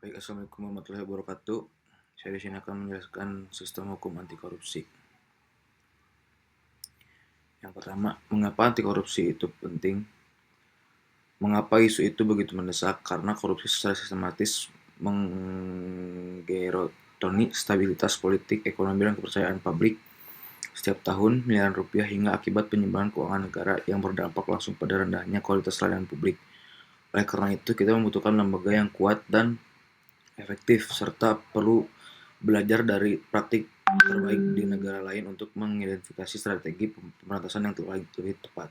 Baik, Assalamualaikum warahmatullahi wabarakatuh. Saya di sini akan menjelaskan sistem hukum anti korupsi. Yang pertama, mengapa anti korupsi itu penting? Mengapa isu itu begitu mendesak? Karena korupsi secara sistematis menggerotoni stabilitas politik, ekonomi, dan kepercayaan publik setiap tahun miliaran rupiah hingga akibat penyimbangan keuangan negara yang berdampak langsung pada rendahnya kualitas layanan publik. Oleh karena itu, kita membutuhkan lembaga yang kuat dan efektif serta perlu belajar dari praktik terbaik di negara lain untuk mengidentifikasi strategi pemberantasan yang lebih tepat.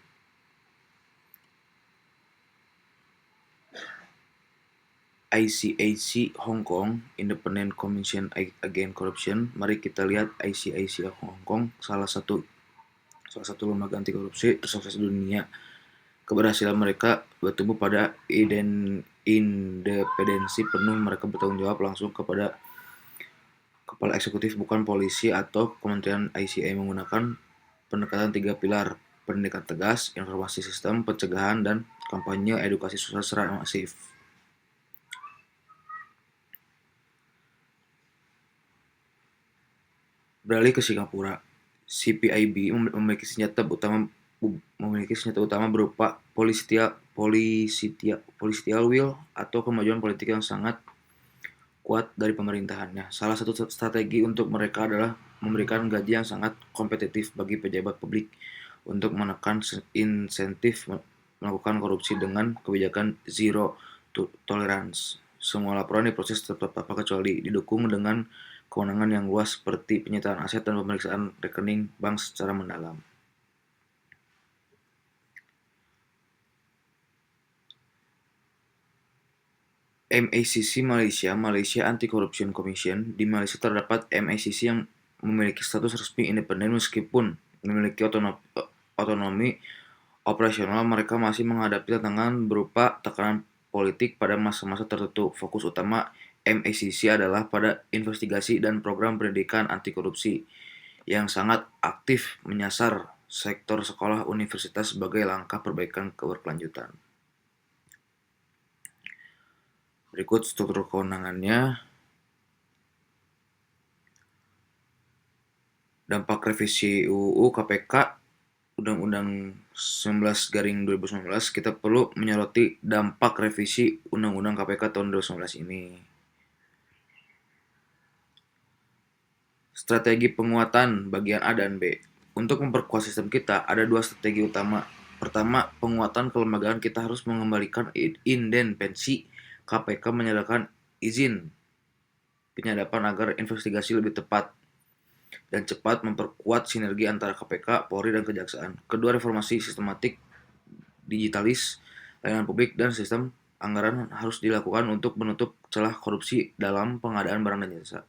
ICAC Hong Kong Independent Commission Against Corruption. Mari kita lihat ICAC Hong Kong, salah satu lembaga anti korupsi tersukses di dunia. Keberhasilan mereka bertumbuh pada independensi penuh. Mereka bertanggung jawab langsung kepada kepala eksekutif, bukan polisi atau kementerian. ICA menggunakan pendekatan 3 pilar: pendidikan tegas, informasi sistem, pencegahan, dan kampanye edukasi sosial secara masif. Beralih ke Singapura, CPIB memiliki senjata utama berupa political will atau kemajuan politik yang sangat kuat dari pemerintahannya. Salah satu strategi untuk mereka adalah memberikan gaji yang sangat kompetitif bagi pejabat publik untuk menekan insentif melakukan korupsi dengan kebijakan zero tolerance. Semua laporan diproses tanpa kecuali, didukung dengan kewenangan yang luas seperti penyitaan aset dan pemeriksaan rekening bank secara mendalam. MACC Malaysia Anti-Corruption Commission. Di Malaysia terdapat MACC yang memiliki status resmi independen meskipun memiliki otonomi operasional. Mereka masih menghadapi tantangan berupa tekanan politik pada masa-masa tertentu. Fokus utama MACC adalah pada investigasi dan program pendidikan anti korupsi yang sangat aktif menyasar sektor sekolah universitas sebagai langkah perbaikan keberkelanjutan. Berikut struktur kewenangannya. Dampak revisi UU KPK Undang-Undang 19/2019, kita perlu menyoroti dampak revisi Undang-Undang KPK tahun 2019 ini. Strategi penguatan bagian A dan B. Untuk memperkuat sistem kita, ada dua strategi utama. Pertama, penguatan kelembagaan. Kita harus mengembalikan independensi KPK, menyediakan izin penyadapan agar investigasi lebih tepat dan cepat, memperkuat sinergi antara KPK, Polri, dan Kejaksaan. Kedua, reformasi sistematik, digitalis layanan publik dan sistem anggaran harus dilakukan untuk menutup celah korupsi dalam pengadaan barang dan jasa.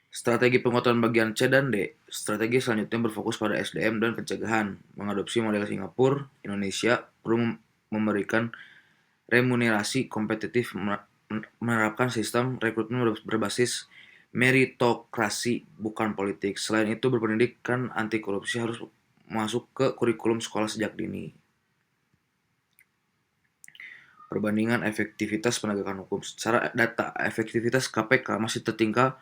Strategi penguatan bagian C dan D. Strategi selanjutnya berfokus pada SDM dan pencegahan. Mengadopsi model Singapura, Indonesia perlu memberikan remunerasi kompetitif, menerapkan sistem rekrutmen berbasis meritokrasi bukan politik. Selain itu, berpendidikan anti korupsi harus masuk ke kurikulum sekolah sejak dini. Perbandingan efektivitas penegakan hukum. Secara data, efektivitas KPK masih tertinggal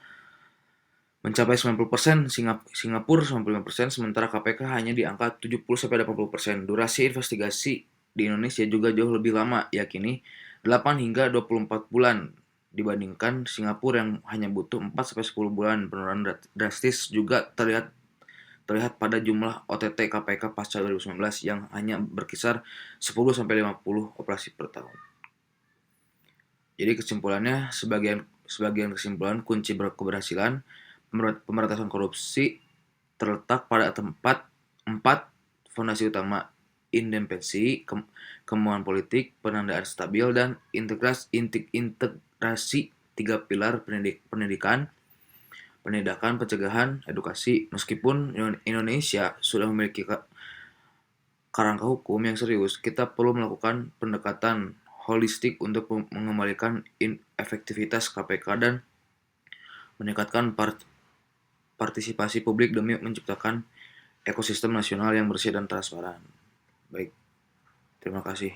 mencapai 90%, Singapura 95%, sementara KPK hanya di angka 70-80%. Durasi investigasi di Indonesia juga jauh lebih lama, yakni 8 hingga 24 bulan dibandingkan Singapura yang hanya butuh 4-10 bulan. Penurunan drastis juga terlihat pada jumlah OTT KPK pasca 2019 yang hanya berkisar 10-50 operasi per tahun. Jadi kesimpulannya, sebagian kesimpulan kunci keberhasilan pemberantasan korupsi terletak pada empat fondasi utama: independensi, kemauan politik, penandaan stabil, dan integrasi 3 pilar: pendidikan, penindakan, pencegahan, edukasi. Meskipun Indonesia sudah memiliki kerangka hukum yang serius, kita perlu melakukan pendekatan holistik untuk mengembalikan efektivitas KPK dan meningkatkan partisipasi publik demi menciptakan ekosistem nasional yang bersih dan transparan. Baik, terima kasih.